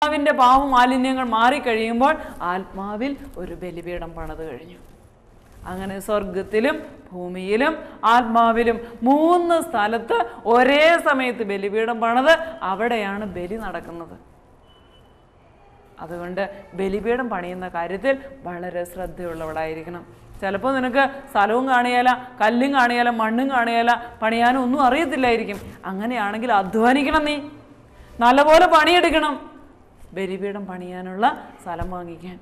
ആത്മാവിൻ്റെ പാപമാലിന്യങ്ങൾ മാറിക്കഴിയുമ്പോൾ ആത്മാവിൽ ഒരു ബലിപീഠം പണിത് കഴിഞ്ഞു. അങ്ങനെ സ്വർഗത്തിലും ഭൂമിയിലും ആത്മാവിലും 3 സ്ഥലത്ത് ഒരേ സമയത്ത് ബലിപീഠം പണിത് അവിടെയാണ് ബലി നടക്കുന്നത്. അതുകൊണ്ട് ബലിപീഠം പണിയുന്ന കാര്യത്തിൽ വളരെ ശ്രദ്ധയുള്ളവളായിരിക്കണം. ചിലപ്പോൾ നിനക്ക് സ്ഥലവും കാണിയാല, കല്ലും കാണിയാല, മണ്ണും കാണിയാല, പണിയാനും ഒന്നും അറിയത്തില്ലായിരിക്കും. അങ്ങനെയാണെങ്കിൽ അധ്വാനിക്കണം, നീ നല്ലപോലെ പണിയെടുക്കണം. ബലിപീഠം പണിയാനുള്ള സ്ഥലം വാങ്ങിക്കാൻ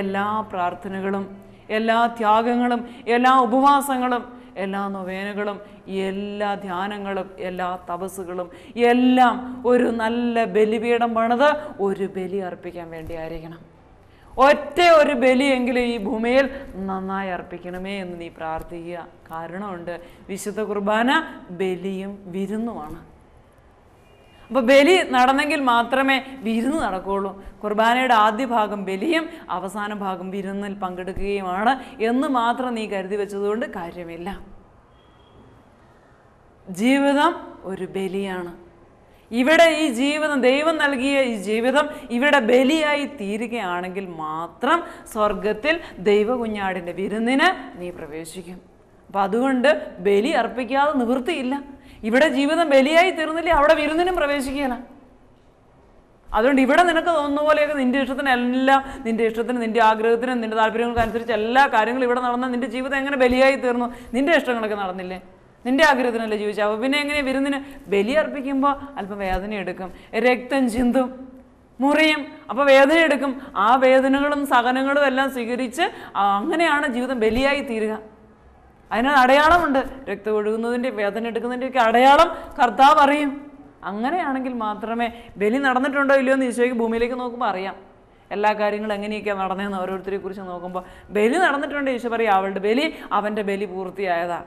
എല്ലാ പ്രാർത്ഥനകളും, എല്ലാ ത്യാഗങ്ങളും, എല്ലാ ഉപവാസങ്ങളും, എല്ലാ നൊവേനകളും, എല്ലാ ധ്യാനങ്ങളും, എല്ലാ തപസ്സുകളും എല്ലാം ഒരു നല്ല ബലിപീഠം പണിത് ഒരു ബലി അർപ്പിക്കാൻ വേണ്ടി ആയിരിക്കണം. ഒറ്റ ഒരു ബലിയെങ്കിലും ഈ ഭൂമിയിൽ നന്നായി അർപ്പിക്കണമേ എന്ന് നീ പ്രാർത്ഥിക്കുക. കാരണമുണ്ട്, വിശുദ്ധ കുർബാന ബലിയും വിരുന്നുമാണ്. അപ്പോൾ ബലി നടന്നെങ്കിൽ മാത്രമേ വിരുന്ന് നടക്കുകയുള്ളൂ. കുർബാനയുടെ ആദ്യ ഭാഗം ബലിയും അവസാന ഭാഗം വിരുന്നിൽ പങ്കെടുക്കുകയുമാണ് എന്ന് മാത്രം നീ കരുതി വെച്ചതുകൊണ്ട് കാര്യമില്ല. ജീവിതം ഒരു ബലിയാണ്. ഇവിടെ ഈ ജീവിതം, ദൈവം നൽകിയ ഈ ജീവിതം ഇവിടെ ബലിയായി തീരുകയാണെങ്കിൽ മാത്രം സ്വർഗത്തിൽ ദൈവകുഞ്ഞാടിൻ്റെ വിരുന്നിന് നീ പ്രവേശിക്കും. അപ്പം അതുകൊണ്ട് ബലി അർപ്പിക്കാതെ നിവൃത്തിയില്ല. ഇവിടെ ജീവിതം ബലിയായി തീർന്നില്ലേ അവിടെ വിരുന്നിനും പ്രവേശിക്കുകയില്ല. അതുകൊണ്ട് ഇവിടെ നിനക്ക് തോന്നുന്ന പോലെയൊക്കെ നിൻ്റെ ഇഷ്ടത്തിനെല്ലാം, നിൻ്റെ ഇഷ്ടത്തിനും നിൻ്റെ ആഗ്രഹത്തിനും നിൻ്റെ താല്പര്യങ്ങൾക്കും അനുസരിച്ച് എല്ലാ കാര്യങ്ങളും ഇവിടെ നടന്നാൽ നിൻ്റെ ജീവിതം എങ്ങനെ ബലിയായി തീർന്നു? നിൻ്റെ ഇഷ്ടങ്ങളൊക്കെ നടന്നില്ലേ? നിൻ്റെ ആഗ്രഹത്തിനല്ലേ ജീവിച്ചു? അപ്പോൾ പിന്നെ എങ്ങനെ വിരുന്നിന്? ബലി അർപ്പിക്കുമ്പോൾ അല്പം വേദന എടുക്കും, രക്തം ചിന്തും, മുറിയും, അപ്പോൾ വേദന എടുക്കും. ആ വേദനകളും സഹനങ്ങളും എല്ലാം സ്വീകരിച്ച് അങ്ങനെയാണ് ജീവിതം ബലിയായി തീരുക. അതിന് അടയാളമുണ്ട്. രക്തം ഒഴുകുന്നതിൻ്റെ, വേദന എടുക്കുന്നതിൻ്റെയൊക്കെ അടയാളം കർത്താവ് അറിയും. അങ്ങനെയാണെങ്കിൽ മാത്രമേ ബലി നടന്നിട്ടുണ്ടോ ഇല്ലയോ എന്ന് ഈശോയ്ക്ക് ഭൂമിയിലേക്ക് നോക്കുമ്പോൾ അറിയാം. എല്ലാ കാര്യങ്ങളും എങ്ങനെയൊക്കെയാണ് നടന്നതെന്ന് ഓരോരുത്തരെ കുറിച്ച് നോക്കുമ്പോൾ ബലി നടന്നിട്ടുണ്ട്. ഈശോ പറയും, അവളുടെ ബലി, അവൻ്റെ ബലി പൂർത്തിയായതാ,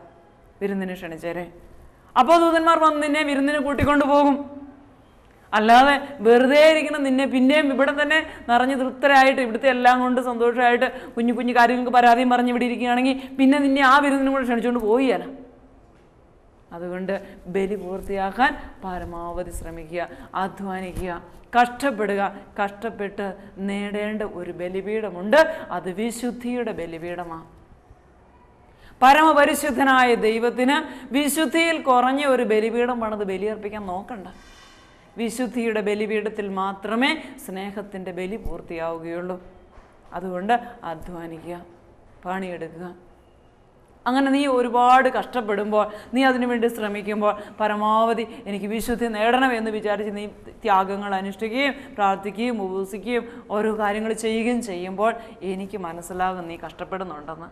വിരുന്നിന് ക്ഷണിച്ചേരെ. അപ്പോൾ ദൂതന്മാർ വന്ന് നിന്നെ വിരുന്നിന് കൂട്ടിക്കൊണ്ടു പോകും. അല്ലാതെ വെറുതെ ഇരിക്കണം നിന്നെ പിന്നെയും ഇവിടെ തന്നെ നിറഞ്ഞ് തൃപ്തരായിട്ട് ഇവിടുത്തെ എല്ലാം കൊണ്ട് സന്തോഷമായിട്ട് കുഞ്ഞു കുഞ്ഞു കാര്യങ്ങൾക്ക് പരാതിയും പറഞ്ഞ് ഇവിടെ ഇരിക്കുകയാണെങ്കിൽ പിന്നെ നിന്നെ ആ വിരുന്നിനും കൂടെ ക്ഷണിച്ചുകൊണ്ട് പോവുകയല്ല. അതുകൊണ്ട് ബലി പൂർത്തിയാക്കാൻ പരമാവധി ശ്രമിക്കുക, അധ്വാനിക്കുക, കഷ്ടപ്പെടുക. കഷ്ടപ്പെട്ട് നേടേണ്ട ഒരു ബലിപീഠമുണ്ട്, അത് വിശുദ്ധിയുടെ ബലിപീഠമാണ്. പരമപരിശുദ്ധനായ ദൈവത്തിന് വിശുദ്ധിയിൽ കുറഞ്ഞ ഒരു ബലിപീഠം പണിത് ബലിയർപ്പിക്കാൻ നോക്കണ്ട. വിശുദ്ധിയുടെ ബലിപീഠത്തിൽ മാത്രമേ സ്നേഹത്തിൻ്റെ ബലി പൂർത്തിയാവുകയുള്ളൂ. അതുകൊണ്ട് അധ്വാനിക്കുക, പണിയെടുക്കുക. അങ്ങനെ നീ ഒരുപാട് കഷ്ടപ്പെടുമ്പോൾ, നീ അതിനുവേണ്ടി ശ്രമിക്കുമ്പോൾ, പരമാവധി എനിക്ക് വിശുദ്ധി നേടണമെന്ന് വിചാരിച്ച് നീ ത്യാഗങ്ങൾ അനുഷ്ഠിക്കുകയും പ്രാർത്ഥിക്കുകയും ഉപവസിക്കുകയും ഓരോ കാര്യങ്ങൾ ചെയ്യുകയും ചെയ്യുമ്പോൾ എനിക്ക് മനസ്സിലാകും നീ കഷ്ടപ്പെടുന്നുണ്ടെന്ന്.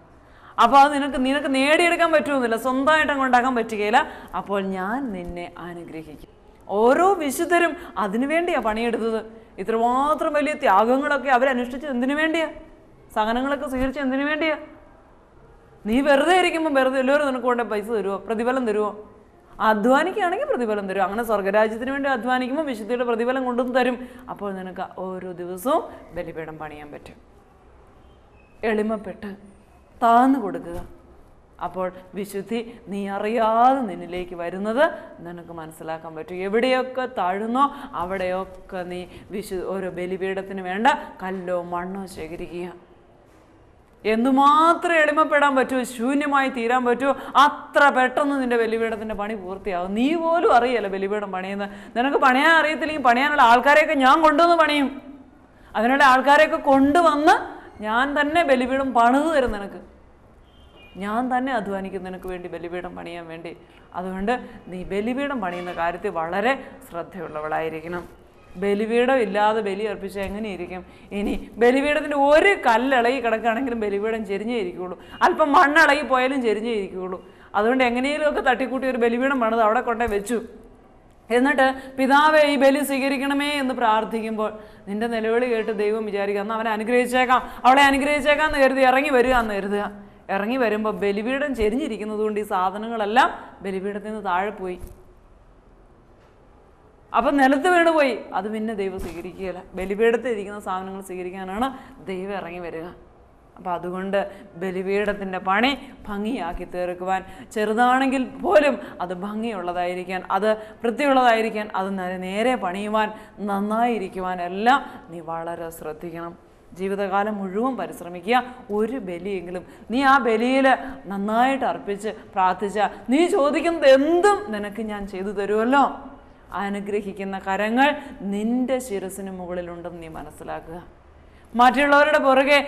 അപ്പോൾ അത് നിനക്ക് നേടിയെടുക്കാൻ പറ്റുമെന്നില്ല, സ്വന്തമായിട്ട് അങ്ങ് ഉണ്ടാക്കാൻ പറ്റുകയില്ല. അപ്പോൾ ഞാൻ നിന്നെ അനുഗ്രഹിക്കും. ഓരോ വിശുദ്ധരും അതിനു വേണ്ടിയാണ് പണിയെടുത്തത്. ഇത്രമാത്രം വലിയ ത്യാഗങ്ങളൊക്കെ അവരനുഷ്ഠിച്ചത് എന്തിനു വേണ്ടിയാണ്? സഹനങ്ങളൊക്കെ സ്വീകരിച്ചത് എന്തിനു വേണ്ടിയാണ്? നീ വെറുതെ ഇരിക്കുമ്പോൾ വെറുതെ എല്ലാവരും നിനക്ക് കൊണ്ട് പൈസ തരുമോ? പ്രതിഫലം തരുമോ? അധ്വാനിക്കുകയാണെങ്കിൽ പ്രതിഫലം തരും. അങ്ങനെ സ്വർഗരാജ്യത്തിന് വേണ്ടി അധ്വാനിക്കുമ്പോൾ വിശുദ്ധിയുടെ പ്രതിഫലം കൊണ്ടുവന്ന് തരും. അപ്പോൾ നിനക്ക് ഓരോ ദിവസവും ബലിപീഠം പണിയാൻ പറ്റും. എളിമപ്പെട്ട് താഴ്ന്നു കൊടുക്കുക. അപ്പോൾ വിശുദ്ധി നീ അറിയാതെ നിന്നിലേക്ക് വരുന്നത് നിനക്ക് മനസ്സിലാക്കാൻ പറ്റും. എവിടെയൊക്കെ താഴുന്നോ അവിടെയൊക്കെ നീ ഓരോ ബലിപീഠത്തിന് വേണ്ട കല്ലോ മണ്ണോ ശേഖരിക്കുക. എന്തുമാത്രം എളിമപ്പെടാൻ പറ്റുമോ, ശൂന്യമായി തീരാൻ പറ്റുമോ, അത്ര പെട്ടെന്ന് നിൻ്റെ ബലിപീഠത്തിൻ്റെ പണി പൂർത്തിയാകും. നീ പോലും അറിയല്ല ബലിപീഠം പണിയുന്നത്. നിനക്ക് പണിയാൻ അറിയത്തില്ലെങ്കിൽ പണിയാനുള്ള ആൾക്കാരെയൊക്കെ ഞാൻ കൊണ്ടുവന്ന് പണിയും. അതിനുള്ള ആൾക്കാരെയൊക്കെ കൊണ്ടുവന്ന് ഞാൻ തന്നെ ബലിപീഠം പണിത് തരും. നിനക്ക് ഞാൻ തന്നെ അധ്വാനിക്കും നിനക്ക് വേണ്ടി ബലിപീഠം പണിയാൻ വേണ്ടി. അതുകൊണ്ട് നീ ബലിപീഠം പണിയുന്ന കാര്യത്തിൽ വളരെ ശ്രദ്ധയുള്ളവളായിരിക്കണം. ബലിപീഠം ഇല്ലാതെ ബലി അർപ്പിച്ചാൽ എങ്ങനെയിരിക്കും? ഇനി ബലിപീഠത്തിൻ്റെ ഒരു കല്ലിളകി കിടക്കുകയാണെങ്കിലും ബലിപീഠം ചെരിഞ്ഞേ ഇരിക്കുകയുള്ളൂ. അല്പം മണ്ണിളകി പോയാലും ചെരിഞ്ഞേ ഇരിക്കുകയുള്ളൂ. അതുകൊണ്ട് എങ്ങനെയെങ്കിലുമൊക്കെ തട്ടിക്കൂട്ടി ഒരു ബലിപീഠം പണിത് അവിടെ കൊണ്ടേ വെച്ചു. എന്നിട്ട് പിതാവേ ഈ ബലി സ്വീകരിക്കണമേ എന്ന് പ്രാർത്ഥിക്കുമ്പോൾ നിൻ്റെ നിലവിളി കേട്ട് ദൈവം വിചാരിക്കുക എന്നാൽ അവനെ അനുഗ്രഹിച്ചേക്കാം, അവളെ അനുഗ്രഹിച്ചേക്കാം എന്ന് കരുതി ഇറങ്ങി വരിക എന്ന് കരുതുക. ഇറങ്ങി വരുമ്പോൾ ബലിപീഠം ചെരിഞ്ഞിരിക്കുന്നത് കൊണ്ട് ഈ സാധനങ്ങളെല്ലാം ബലിപീഠത്തിൽ നിന്ന് താഴെ പോയി. അപ്പം നിലത്ത് വീണ് പോയി. അത് പിന്നെ ദൈവം സ്വീകരിക്കുകയില്ല. ബലിപീഠത്തിൽ ഇരിക്കുന്ന സാധനങ്ങൾ സ്വീകരിക്കാനാണ് ദൈവം ഇറങ്ങി വരിക. അപ്പം അതുകൊണ്ട് ബലിപീഠത്തിൻ്റെ പണി ഭംഗിയാക്കി തീർക്കുവാൻ, ചെറുതാണെങ്കിൽ പോലും അത് ഭംഗിയുള്ളതായിരിക്കാൻ, അത് വൃത്തിയുള്ളതായിരിക്കാൻ, അത് നേരെ പണിയുവാൻ, നന്നായിരിക്കുവാൻ എല്ലാം നീ വളരെ ശ്രദ്ധിക്കണം. ജീവിതകാലം മുഴുവൻ പരിശ്രമിക്കുക. ഒരു ബലിയെങ്കിലും നീ ആ ബലിയിൽ നന്നായിട്ട് അർപ്പിച്ച് പ്രാർത്ഥിച്ചാൽ നീ ചോദിക്കുന്നത് എന്തും നിനക്ക് ഞാൻ ചെയ്തു തരുമല്ലോ. അനുഗ്രഹിക്കുന്ന കരങ്ങൾ നിന്റെ ശിരസിന് മുകളിലുണ്ടെന്ന് നീ മനസ്സിലാക്കുക. മറ്റുള്ളവരുടെ പുറകെ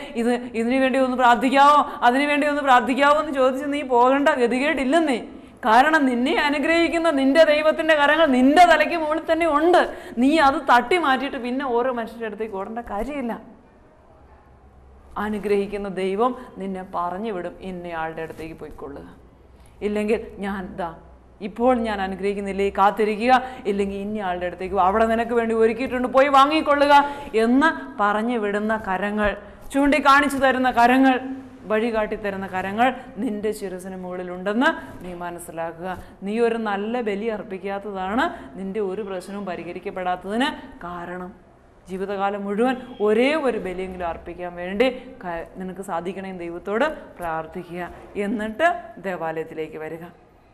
ഇതിനു വേണ്ടി ഒന്ന് പ്രാർത്ഥിക്കാവോ, അതിനു വേണ്ടി ഒന്ന് പ്രാർത്ഥിക്കാവോ എന്ന് ചോദിച്ച് നീ പോകേണ്ട ഗതികേടില്ലെന്നേ. കാരണം നിന്നെ അനുഗ്രഹിക്കുന്ന നിന്റെ ദൈവത്തിൻ്റെ കരങ്ങൾ നിന്റെ തലയ്ക്ക് മുകളിൽ തന്നെ ഉണ്ട്. നീ അത് തട്ടി മാറ്റിയിട്ട് പിന്നെ ഓരോ മനുഷ്യരുടെ അടുത്തേക്ക് ഓടേണ്ട കാര്യമില്ല. അനുഗ്രഹിക്കുന്ന ദൈവം നിന്നെ പറഞ്ഞു വിടും, ഇന്നയാളുടെ അടുത്തേക്ക് പോയിക്കൊള്ളുക. ഇല്ലെങ്കിൽ ഇപ്പോൾ ഞാൻ അനുഗ്രഹിക്കുന്നില്ലേ, കാത്തിരിക്കുക, ഇല്ലെങ്കിൽ ഇന്നയാളുടെ അടുത്തേക്ക് അവിടെ നിനക്ക് വേണ്ടി ഒരുക്കിയിട്ടുണ്ട്, പോയി വാങ്ങിക്കൊള്ളുക എന്ന് പറഞ്ഞു വിടുന്ന കരങ്ങൾ, ചൂണ്ടിക്കാണിച്ചു തരുന്ന കരങ്ങൾ, വഴി കാട്ടിത്തരുന്ന കരങ്ങൾ നിന്റെ ശിരസിന് മുകളിലുണ്ടെന്ന് നീ മനസ്സിലാക്കുക. നീ ഒരു നല്ല ബലി അർപ്പിക്കാത്തതാണ് നിന്റെ ഒരു പ്രശ്നവും പരിഹരിക്കപ്പെടാത്തതിന് കാരണം. ജീവിതകാലം മുഴുവൻ ഒരേ ഒരു ബലിയെങ്കിലും അർപ്പിക്കാൻ വേണ്ടി നിനക്ക് സാധിക്കണേ ദൈവത്തോട് പ്രാർത്ഥിക്കുക. എന്നിട്ട് ദേവാലയത്തിലേക്ക് വരിക.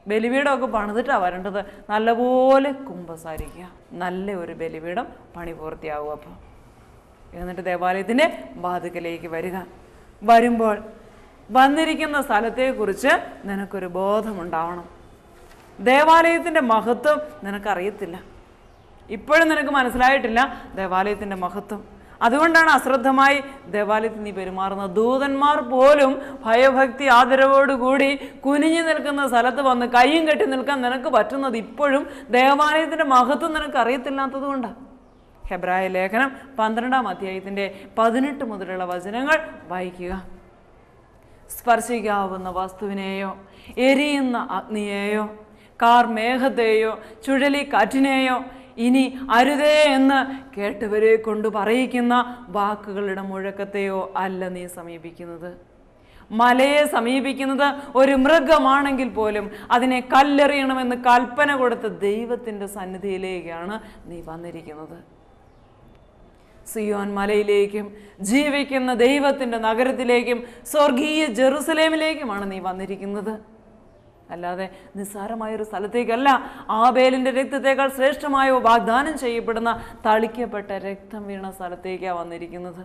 ബലിപീഠമൊക്കെ പണിതിട്ടാണ് വരേണ്ടത്. നല്ലപോലെ കുമ്പസാരിക്കുക. നല്ല ഒരു ബലിപീഠം പണി പൂർത്തിയാവും. അപ്പോൾ എന്നിട്ട് ദേവാലയത്തിൻ്റെ വാതിക്കലേക്ക് വരിക. വരുമ്പോൾ വന്നിരിക്കുന്ന സ്ഥലത്തെക്കുറിച്ച് നിനക്കൊരു ബോധമുണ്ടാവണം. ദേവാലയത്തിൻ്റെ മഹത്വം നിനക്കറിയത്തില്ല, ഇപ്പോഴും നിനക്ക് മനസ്സിലായിട്ടില്ല ദേവാലയത്തിൻ്റെ മഹത്വം. അതുകൊണ്ടാണ് അശ്രദ്ധമായി ദേവാലയത്തിൽ നീ പെരുമാറുന്നത്. ദൂതന്മാർ പോലും ഭയഭക്തി ആദരവോടുകൂടി കുനിഞ്ഞു നിൽക്കുന്ന സ്ഥലത്ത് വന്ന് കയ്യും കെട്ടി നിൽക്കാൻ നിനക്ക് പറ്റുന്നത് ഇപ്പോഴും ദേവാലയത്തിൻ്റെ മഹത്വം നിനക്ക് അറിയത്തില്ലാത്തത് കൊണ്ടാണ്. ഹെബ്രായ ലേഖനം 12-ാം അധ്യായത്തിൻ്റെ 18 മുതലുള്ള വചനങ്ങൾ വായിക്കുക. സ്പർശിക്കാവുന്ന വസ്തുവിനെയോ എരിയുന്ന അഗ്നിയെയോ കാർമേഘത്തെയോ ചുഴലിക്കാറ്റിനെയോ ഇനി അരുതേ എന്ന് കേട്ടവരെ കൊണ്ട് പറയിക്കുന്ന വാക്കുകളുടെ മുഴക്കത്തെയോ അല്ല നീ സമീപിക്കുന്നത്. മലയെ സമീപിക്കുന്നത് ഒരു മൃഗമാണെങ്കിൽ പോലും അതിനെ കല്ലെറിയണമെന്ന് കൽപ്പന കൊടുത്ത ദൈവത്തിൻ്റെ സന്നിധിയിലേക്കാണ് നീ വന്നിരിക്കുന്നത്. സിയോൻ മലയിലേക്കും ജീവിക്കുന്ന ദൈവത്തിൻ്റെ നഗരത്തിലേക്കും സ്വർഗീയ ജെറുസലേമിലേക്കുമാണ് നീ വന്നിരിക്കുന്നത്. അല്ലാതെ നിസ്സാരമായൊരു സ്ഥലത്തേക്കല്ല. ആബേലിൻ്റെ രക്തത്തേക്കാൾ ശ്രേഷ്ഠമായോ വാഗ്ദാനം ചെയ്യപ്പെടുന്ന തളിക്കപ്പെട്ട രക്തം വീണ സ്ഥലത്തേക്കാണ് വന്നിരിക്കുന്നത്.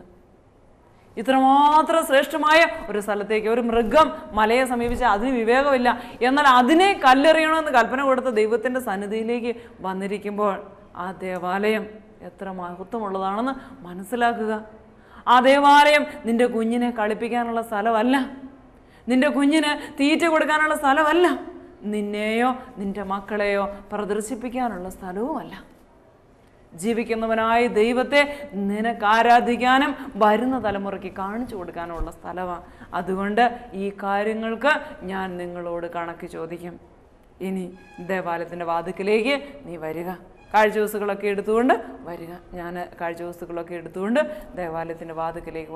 ഇത്രമാത്രം ശ്രേഷ്ഠമായ ഒരു സ്ഥലത്തേക്ക് ഒരു മൃഗം മലയെ സമീപിച്ചാൽ അതിന് വിവേകമില്ല, എന്നാൽ അതിനെ കല്ലെറിയണമെന്ന് കൽപ്പന കൊടുത്ത ദൈവത്തിൻ്റെ സന്നിധിയിലേക്ക് വന്നിരിക്കുമ്പോൾ ആ ദേവാലയം എത്ര മഹത്വമുള്ളതാണെന്ന് മനസ്സിലാക്കുക. ആ ദേവാലയം നിന്റെ കുഞ്ഞിനെ കളിപ്പിക്കാനുള്ള സ്ഥലമല്ല, നിന്റെ കുഞ്ഞിന് തീറ്റ കൊടുക്കാനുള്ള സ്ഥലമല്ല, നിന്നെയോ നിന്റെ മക്കളെയോ പ്രദർശിപ്പിക്കാനുള്ള സ്ഥലവുമല്ല. ജീവിക്കുന്നവനായ ദൈവത്തെ നിനക്ക് ആരാധിക്കാനും വരുന്ന തലമുറയ്ക്ക് കാണിച്ചു കൊടുക്കാനുള്ള സ്ഥലമാണ്. അതുകൊണ്ട് ഈ കാര്യങ്ങൾക്ക് ഞാൻ നിങ്ങളോട് കണക്ക് ചോദിക്കും. ഇനി ദേവാലയത്തിൻ്റെ വാതിക്കലേക്ക് നീ വരിക. കാഴ്ചവസ്തുക്കളൊക്കെ എടുത്തുകൊണ്ട് വരിക. ഞാൻ കാഴ്ചവസ്തുക്കളൊക്കെ എടുത്തുകൊണ്ട് ദേവാലയത്തിൻ്റെ വാതിക്കലേക്ക്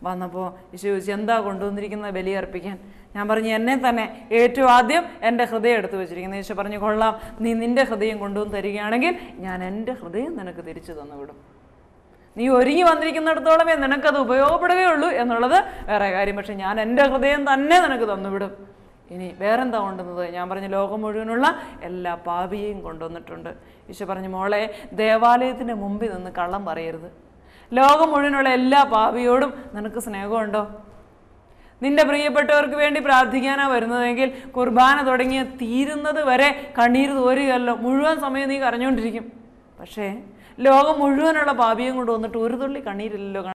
വന്നപ്പോൾ ഈശോ ചോദിച്ചു, എന്താ കൊണ്ടുവന്നിരിക്കുന്നത് ബലി അർപ്പിക്കാൻ? ഞാൻ പറഞ്ഞു, എന്നെ തന്നെ ഏറ്റവും ആദ്യം എൻ്റെ ഹൃദയം എടുത്തു വെച്ചിരിക്കുന്നത്. ഈശോ പറഞ്ഞു, കൊള്ളാം, നീ നിൻ്റെ ഹൃദയം കൊണ്ടുവന്ന് തരികയാണെങ്കിൽ ഞാൻ എൻ്റെ ഹൃദയം നിനക്ക് തിരിച്ചു തന്നുവിടും. നീ ഒരുങ്ങി വന്നിരിക്കുന്നിടത്തോളമേ നിനക്കത് ഉപയോഗപ്പെടുകയുള്ളൂ എന്നുള്ളത് വേറെ കാര്യം. പക്ഷെ ഞാൻ എൻ്റെ ഹൃദയം തന്നെ നിനക്ക് തന്നുവിടും. ഇനി വേറെന്താ കൊണ്ടുവന്നത്? ഞാൻ പറഞ്ഞു, ലോകം മുഴുവനുള്ള എല്ലാ പാപിയെയും കൊണ്ടുവന്നിട്ടുണ്ട്. ഈശോ പറഞ്ഞു, മോളെ, ദേവാലയത്തിൻ്റെ മുമ്പിൽ നിന്ന് കള്ളം പറയരുത്. ലോകം മുഴുവനുള്ള എല്ലാ പാപിയോടും നിനക്ക് സ്നേഹമുണ്ടോ? നിന്റെ പ്രിയപ്പെട്ടവർക്ക് വേണ്ടി പ്രാർത്ഥിക്കാനാണ് വരുന്നതെങ്കിൽ കുർബാന തുടങ്ങിയ തീരുന്നത് വരെ കണ്ണീര് തോരുകയല്ലോ, മുഴുവൻ സമയം നീ കരഞ്ഞുകൊണ്ടിരിക്കും. പക്ഷേ ലോകം മുഴുവനുള്ള പാപിയും കൊണ്ട് വന്നിട്ട് ഒരു തുള്ളി കണ്ണീരില്ലല്ലോ